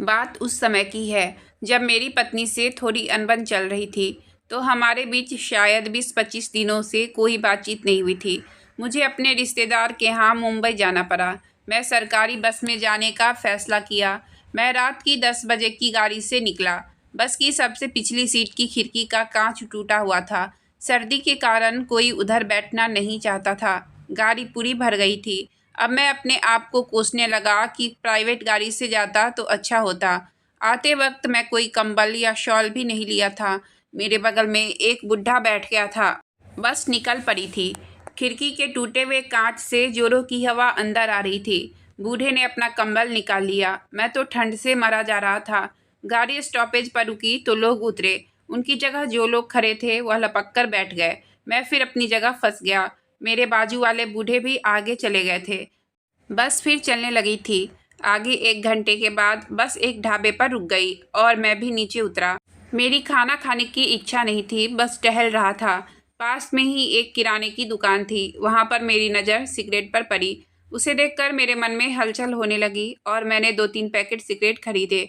बात उस समय की है जब मेरी पत्नी से थोड़ी अनबन चल रही थी, तो हमारे बीच शायद 20-25 दिनों से कोई बातचीत नहीं हुई थी। मुझे अपने रिश्तेदार के यहाँ मुंबई जाना पड़ा। मैं सरकारी बस में जाने का फ़ैसला किया। मैं रात की 10 बजे की गाड़ी से निकला। बस की सबसे पिछली सीट की खिड़की का कांच टूटा हुआ था। सर्दी के कारण कोई उधर बैठना नहीं चाहता था। गाड़ी पूरी भर गई थी। अब मैं अपने आप को कोसने लगा कि प्राइवेट गाड़ी से जाता तो अच्छा होता। आते वक्त मैं कोई कंबल या शॉल भी नहीं लिया था। मेरे बगल में एक बुढ़ा बैठ गया था। बस निकल पड़ी थी। खिड़की के टूटे हुए कांच से जोरों की हवा अंदर आ रही थी। बूढ़े ने अपना कंबल निकाल लिया। मैं तो ठंड से मरा जा रहा था। गाड़ी स्टॉपेज पर रुकी तो लोग उतरे। उनकी जगह जो लोग खड़े थे वह लपक कर बैठ गए। मैं फिर अपनी जगह फंस गया। मेरे बाजू वाले बूढ़े भी आगे चले गए थे। बस फिर चलने लगी थी। आगे 1 घंटे के बाद बस एक ढाबे पर रुक गई और मैं भी नीचे उतरा। मेरी खाना खाने की इच्छा नहीं थी, बस टहल रहा था। पास में ही एक किराने की दुकान थी। वहाँ पर मेरी नज़र सिगरेट पर पड़ी। उसे देखकर मेरे मन में हलचल होने लगी और मैंने 2-3 पैकेट सिगरेट खरीदे।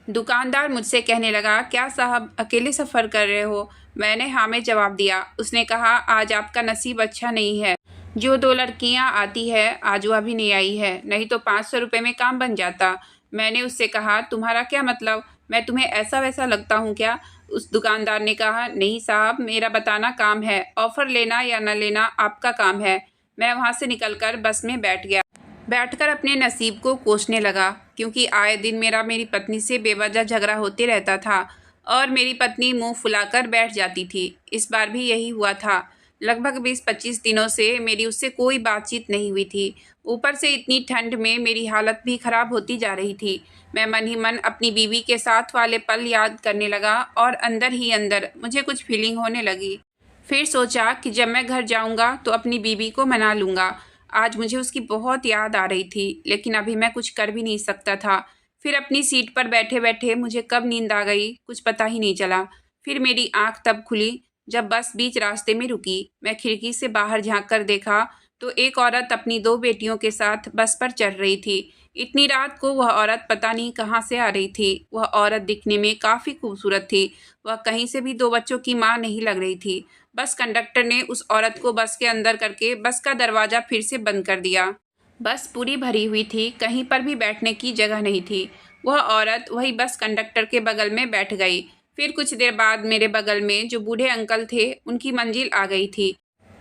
दुकानदार मुझसे कहने लगा, क्या साहब अकेले सफ़र कर रहे हो? मैंने हाँ में जवाब दिया। उसने कहा, आज आपका नसीब अच्छा नहीं है। जो 2 लड़कियां आती है आज वह भी नहीं आई है, नहीं तो 500 रुपये में काम बन जाता। मैंने उससे कहा, तुम्हारा क्या मतलब? मैं तुम्हें ऐसा वैसा लगता हूँ क्या? उस दुकानदार ने कहा, नहीं साहब, मेरा बताना काम है। ऑफ़र लेना या न लेना आपका काम है। मैं वहाँ से निकलकर बस में बैठ गया। बैठकर अपने नसीब को कोसने लगा, क्योंकि आए दिन मेरी पत्नी से बेवजह झगड़ा होते रहता था और मेरी पत्नी मुंह फुलाकर बैठ जाती थी। इस बार भी यही हुआ था। लगभग 20-25 दिनों से मेरी उससे कोई बातचीत नहीं हुई थी। ऊपर से इतनी ठंड में मेरी हालत भी ख़राब होती जा रही थी। मैं मन ही मन अपनी बीवी के साथ वाले पल याद करने लगा और अंदर ही अंदर मुझे कुछ फीलिंग होने लगी। फिर सोचा कि जब मैं घर जाऊंगा तो अपनी बीवी को मना लूँगा। आज मुझे उसकी बहुत याद आ रही थी, लेकिन अभी मैं कुछ कर भी नहीं सकता था। फिर अपनी सीट पर बैठे-बैठे मुझे कब नींद आ गई, कुछ पता ही नहीं चला। फिर मेरी आँख तब खुली जब बस बीच रास्ते में रुकी। मैं खिड़की से बाहर झाँक कर देखा तो एक औरत अपनी 2 बेटियों के साथ बस पर चढ़ रही थी। इतनी रात को वह औरत पता नहीं कहाँ से आ रही थी। वह औरत दिखने में काफ़ी खूबसूरत थी। वह कहीं से भी 2 बच्चों की माँ नहीं लग रही थी। बस कंडक्टर ने उस औरत को बस के अंदर करके बस का दरवाज़ा फिर से बंद कर दिया। बस पूरी भरी हुई थी, कहीं पर भी बैठने की जगह नहीं थी। वह औरत वही बस कंडक्टर के बगल में बैठ गई। फिर कुछ देर बाद मेरे बगल में जो बूढ़े अंकल थे, उनकी मंजिल आ गई थी।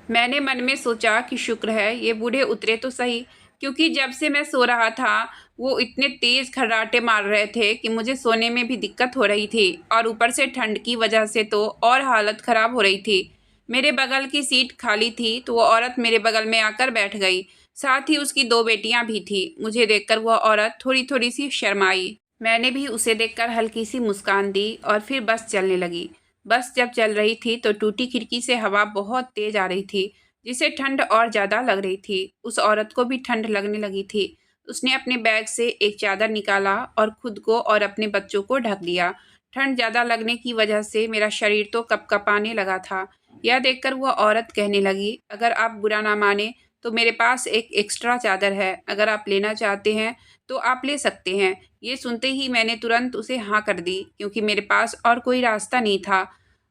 मैंने मन में सोचा कि शुक्र है ये बूढ़े उतरे तो सही, क्योंकि जब से मैं सो रहा था वो इतने तेज़ खर्राटे मार रहे थे कि मुझे सोने में भी दिक्कत हो रही थी और ऊपर से ठंड की वजह से तो और हालत ख़राब हो रही थी। मेरे बगल की सीट खाली थी तो वो औरत मेरे बगल में आकर बैठ गई। साथ ही उसकी 2 बेटियां भी थी। मुझे देखकर वह औरत थोड़ी-थोड़ी सी शर्माई। मैंने भी उसे देखकर हल्की सी मुस्कान दी और फिर बस चलने लगी। बस जब चल रही थी तो टूटी खिड़की से हवा बहुत तेज आ रही थी, जिससे ठंड और ज़्यादा लग रही थी। उस औरत को भी ठंड लगने लगी थी। उसने अपने बैग से एक चादर निकाला और खुद को और अपने बच्चों को ढक लिया। ठंड ज़्यादा लगने की वजह से मेरा शरीर तो कँपकँपाने लगा था। यह देखकर वह औरत कहने लगी, अगर आप बुरा ना माने तो मेरे पास एक एक्स्ट्रा चादर है। अगर आप लेना चाहते हैं तो आप ले सकते हैं। ये सुनते ही मैंने तुरंत उसे हाँ कर दी, क्योंकि मेरे पास और कोई रास्ता नहीं था।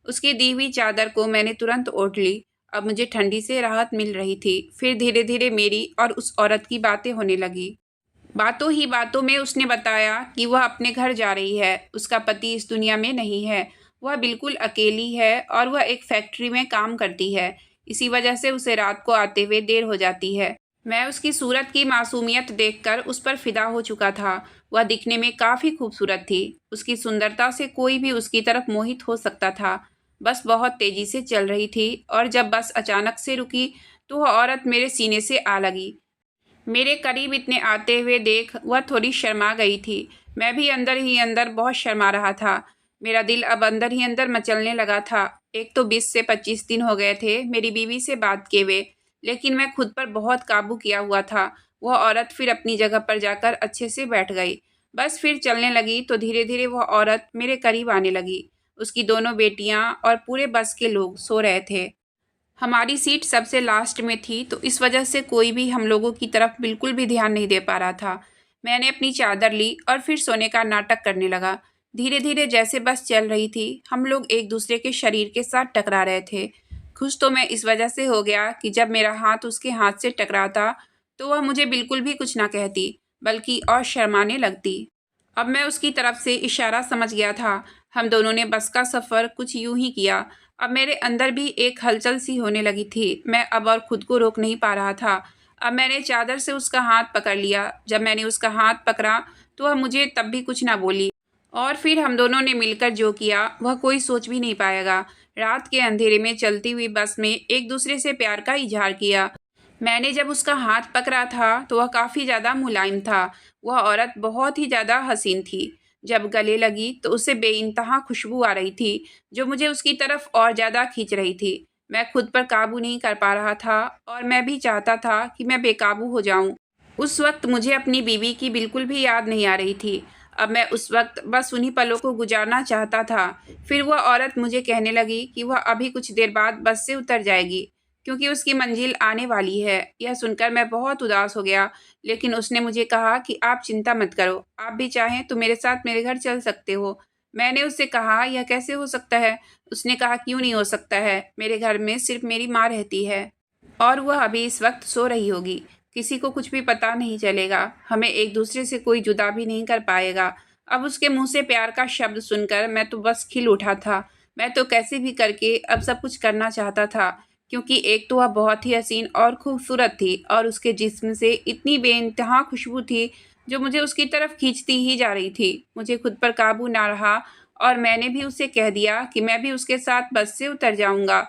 उसकी दी हुई चादर को मैंने तुरंत ओढ़ ली। अब मुझे ठंडी से राहत मिल रही थी। फिर धीरे-धीरे मेरी और उस औरत की बातें होने लगी। बातों ही बातों में उसने बताया कि वह अपने घर जा रही है। उसका पति इस दुनिया में नहीं है। वह बिल्कुल अकेली है और वह एक फैक्ट्री में काम करती है। इसी वजह से उसे रात को आते हुए देर हो जाती है। मैं उसकी सूरत की मासूमियत देखकर उस पर फ़िदा हो चुका था। वह दिखने में काफ़ी खूबसूरत थी। उसकी सुंदरता से कोई भी उसकी तरफ मोहित हो सकता था। बस बहुत तेज़ी से चल रही थी और जब बस अचानक से रुकी तो वह औरत मेरे सीने से आ लगी। मेरे करीब इतने आते हुए देख वह थोड़ी शर्मा गई थी। मैं भी अंदर ही अंदर बहुत शर्मा रहा था। मेरा दिल अब अंदर ही अंदर मचलने लगा था। एक तो 20 से 25 दिन हो गए थे मेरी बीवी से बात किए हुए, लेकिन मैं खुद पर बहुत काबू किया हुआ था। वह औरत फिर अपनी जगह पर जाकर अच्छे से बैठ गई। बस फिर चलने लगी तो धीरे धीरे वह औरत मेरे करीब आने लगी। उसकी दोनों बेटियां और पूरे बस के लोग सो रहे थे। हमारी सीट सबसे लास्ट में थी, तो इस वजह से कोई भी हम लोगों की तरफ बिल्कुल भी ध्यान नहीं दे पा रहा था। मैंने अपनी चादर ली और फिर सोने का नाटक करने लगा। धीरे धीरे जैसे बस चल रही थी, हम लोग एक दूसरे के शरीर के साथ टकरा रहे थे। खुश तो मैं इस वजह से हो गया कि जब मेरा हाथ उसके हाथ से टकराता तो वह मुझे बिल्कुल भी कुछ ना कहती, बल्कि और शर्माने लगती। अब मैं उसकी तरफ से इशारा समझ गया था। हम दोनों ने बस का सफ़र कुछ यूं ही किया। अब मेरे अंदर भी एक हलचल सी होने लगी थी। मैं अब और खुद को रोक नहीं पा रहा था। अब मैंने चादर से उसका हाथ पकड़ लिया। जब मैंने उसका हाथ पकड़ा तो वह मुझे तब भी कुछ ना बोली। और फिर हम दोनों ने मिलकर जो किया वह कोई सोच भी नहीं पाएगा। रात के अंधेरे में चलती हुई बस में एक दूसरे से प्यार का इजहार किया। मैंने जब उसका हाथ पकड़ा था तो वह काफ़ी ज़्यादा मुलायम था। वह औरत बहुत ही ज़्यादा हसीन थी। जब गले लगी तो उससे बेइंतहा खुशबू आ रही थी, जो मुझे उसकी तरफ और ज़्यादा खींच रही थी। मैं खुद पर काबू नहीं कर पा रहा था और मैं भी चाहता था कि मैं बेकाबू हो जाऊं। उस वक्त मुझे अपनी बीवी की बिल्कुल भी याद नहीं आ रही थी। अब मैं उस वक्त बस उन्हीं पलों को गुजारना चाहता था। फिर वह औरत मुझे कहने लगी कि वह अभी कुछ देर बाद बस से उतर जाएगी, क्योंकि उसकी मंजिल आने वाली है। यह सुनकर मैं बहुत उदास हो गया, लेकिन उसने मुझे कहा कि आप चिंता मत करो, आप भी चाहें तो मेरे साथ मेरे घर चल सकते हो। मैंने उससे कहा, यह कैसे हो सकता है? उसने कहा, क्यों नहीं हो सकता है? मेरे घर में सिर्फ मेरी माँ रहती है और वह अभी इस वक्त सो रही होगी। किसी को कुछ भी पता नहीं चलेगा। हमें एक दूसरे से कोई जुदा भी नहीं कर पाएगा। अब उसके मुंह से प्यार का शब्द सुनकर मैं तो बस खिल उठा था। मैं तो कैसे भी करके अब सब कुछ करना चाहता था, क्योंकि एक तो वह बहुत ही हसीन और खूबसूरत थी और उसके जिस्म से इतनी बेइंतहा खुशबू थी, जो मुझे उसकी तरफ खींचती ही जा रही थी। मुझे खुद पर काबू ना रहा और मैंने भी उसे कह दिया कि मैं भी उसके साथ बस से उतर जाऊंगा।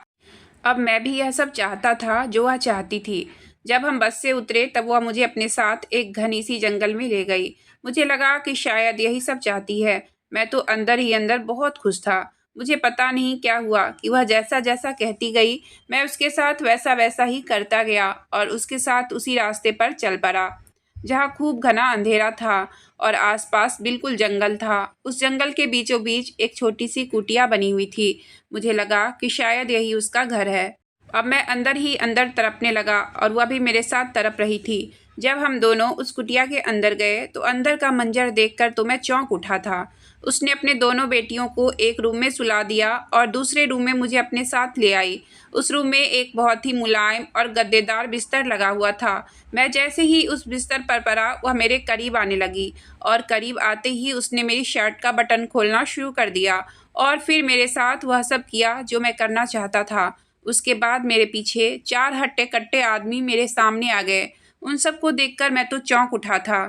अब मैं भी यह सब चाहता था जो वह चाहती थी। जब हम बस से उतरे तब वह मुझे अपने साथ एक घनी सी जंगल में ले गई। मुझे लगा कि शायद यही सब चाहती है। मैं तो अंदर ही अंदर बहुत खुश था। मुझे पता नहीं क्या हुआ कि वह जैसा जैसा कहती गई, मैं उसके साथ वैसा वैसा ही करता गया और उसके साथ उसी रास्ते पर चल पड़ा, जहाँ खूब घना अंधेरा था और आसपास बिल्कुल जंगल था। उस जंगल के बीचों बीच एक छोटी सी कुटिया बनी हुई थी। मुझे लगा कि शायद यही उसका घर है। अब मैं अंदर ही अंदर तड़पने लगा और वह भी मेरे साथ तड़प रही थी। जब हम दोनों उस कुटिया के अंदर गए तो अंदर का मंजर देखकर तो मैं चौंक उठा था। उसने अपने दोनों बेटियों को एक रूम में सुला दिया और दूसरे रूम में मुझे अपने साथ ले आई। उस रूम में एक बहुत ही मुलायम और गद्देदार बिस्तर लगा हुआ था। मैं जैसे ही उस बिस्तर पर पड़ा, वह मेरे करीब आने लगी और करीब आते ही उसने मेरी शर्ट का बटन खोलना शुरू कर दिया और फिर मेरे साथ वह सब किया जो मैं करना चाहता था। उसके बाद मेरे पीछे 4 हट्टे-कट्टे आदमी मेरे सामने आ गए। उन सबको देखकर मैं तो चौंक उठा था।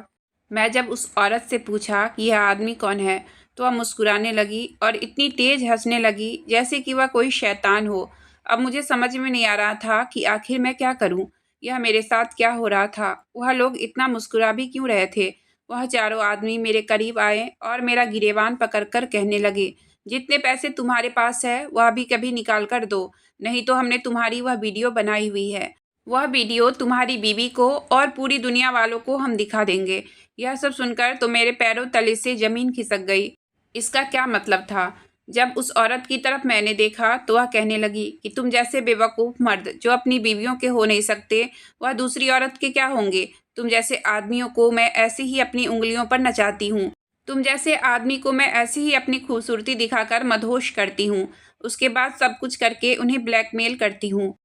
मैं जब उस औरत से पूछा कि यह आदमी कौन है, तो वह मुस्कुराने लगी और इतनी तेज़ हँसने लगी जैसे कि वह कोई शैतान हो। अब मुझे समझ में नहीं आ रहा था कि आखिर मैं क्या करूँ? यह मेरे साथ क्या हो रहा था? वह लोग इतना मुस्कुरा भी क्यों रहे थे? वह चारों आदमी मेरे करीब आए और मेरा गिरेबान पकड़कर कहने लगे, जितने पैसे तुम्हारे पास है वह भी कभी निकाल कर दो, नहीं तो हमने तुम्हारी वह वीडियो बनाई हुई है। वह वीडियो तुम्हारी बीवी को और पूरी दुनिया वालों को हम दिखा देंगे। यह सब सुनकर तो मेरे पैरों तले से ज़मीन खिसक गई। इसका क्या मतलब था? जब उस औरत की तरफ मैंने देखा तो वह कहने लगी कि तुम जैसे बेवकूफ़ मर्द जो अपनी बीवियों के हो नहीं सकते, वह दूसरी औरत के क्या होंगे? तुम जैसे आदमियों को मैं ऐसे ही अपनी उँगलियों पर नचाती हूँ। तुम जैसे आदमी को मैं ऐसे ही अपनी खूबसूरती दिखाकर मदहोश करती हूँ। उसके बाद सब कुछ करके उन्हें ब्लैकमेल करती हूँ।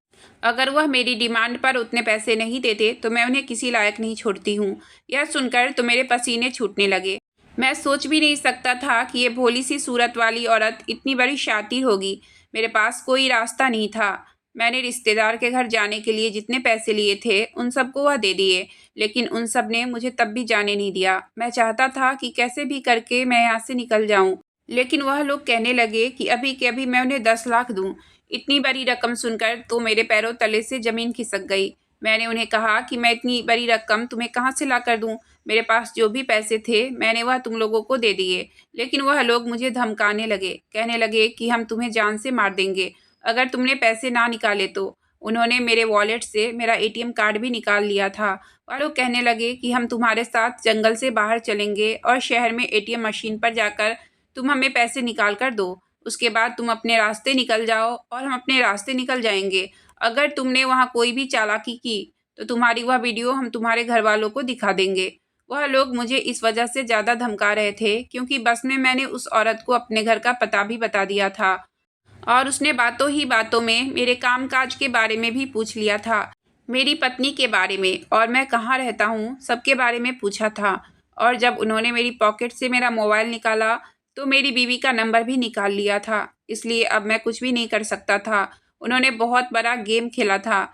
अगर वह मेरी डिमांड पर उतने पैसे नहीं देते तो मैं उन्हें किसी लायक नहीं छोड़ती हूँ। यह सुनकर तो मेरे पसीने छूटने लगे। मैं सोच भी नहीं सकता था कि ये भोली सी सूरत वाली औरत इतनी बड़ी शातिर होगी। मेरे पास कोई रास्ता नहीं था। मैंने रिश्तेदार के घर जाने के लिए जितने पैसे लिए थे उन सबको वह दे दिए, लेकिन उन सब ने मुझे तब भी जाने नहीं दिया। मैं चाहता था कि कैसे भी करके मैं यहाँ से निकल जाऊँ, लेकिन वह लोग कहने लगे कि अभी के अभी मैं उन्हें 10 लाख दूँ। इतनी बड़ी रकम सुनकर तो मेरे पैरों तले से ज़मीन खिसक गई। मैंने उन्हें कहा कि मैं इतनी बड़ी रकम तुम्हें कहाँ से ला कर दूँ? मेरे पास जो भी पैसे थे मैंने वह तुम लोगों को दे दिए, लेकिन वह लोग मुझे धमकाने लगे। कहने लगे कि हम तुम्हें जान से मार देंगे अगर तुमने पैसे ना निकाले तो। उन्होंने मेरे वॉलेट से मेरा एटीएम कार्ड भी निकाल लिया था। वह लोग कहने लगे कि हम तुम्हारे साथ जंगल से बाहर चलेंगे और शहर में एटीएम मशीन पर जाकर तुम हमें पैसे निकाल कर दो। उसके बाद तुम अपने रास्ते निकल जाओ और हम अपने रास्ते निकल जाएंगे। अगर तुमने वहाँ कोई भी चालाकी की तो तुम्हारी वह वीडियो हम तुम्हारे घर वालों को दिखा देंगे। वह लोग मुझे इस वजह से ज़्यादा धमका रहे थे क्योंकि बस में मैंने उस औरत को अपने घर का पता भी बता दिया था और उसने बातों ही बातों में मेरे कामकाज के बारे में भी पूछ लिया था, मेरी पत्नी के बारे में और मैं कहाँ रहता हूँ सबके बारे में पूछा था। और जब उन्होंने मेरी पॉकेट से मेरा मोबाइल निकाला तो मेरी बीवी का नंबर भी निकाल लिया था, इसलिए अब मैं कुछ भी नहीं कर सकता था। उन्होंने बहुत बड़ा गेम खेला था।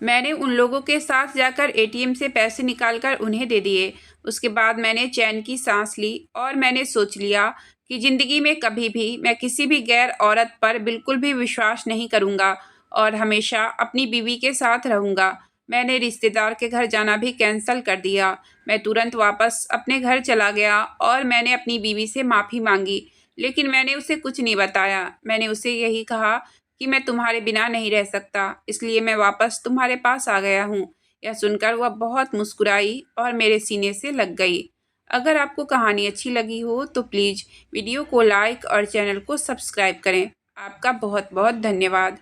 मैंने उन लोगों के साथ जाकर एटीएम से पैसे निकालकर उन्हें दे दिए। उसके बाद मैंने चैन की सांस ली और मैंने सोच लिया कि ज़िंदगी में कभी भी मैं किसी भी गैर औरत पर बिल्कुल भी विश्वास नहीं करूँगा और हमेशा अपनी बीवी के साथ रहूँगा। मैंने रिश्तेदार के घर जाना भी कैंसल कर दिया। मैं तुरंत वापस अपने घर चला गया और मैंने अपनी बीवी से माफ़ी मांगी, लेकिन मैंने उसे कुछ नहीं बताया। मैंने उसे यही कहा कि मैं तुम्हारे बिना नहीं रह सकता, इसलिए मैं वापस तुम्हारे पास आ गया हूँ। यह सुनकर वह बहुत मुस्कुराई और मेरे सीने से लग गई। अगर आपको कहानी अच्छी लगी हो तो प्लीज़ वीडियो को लाइक और चैनल को सब्सक्राइब करें। आपका बहुत बहुत धन्यवाद।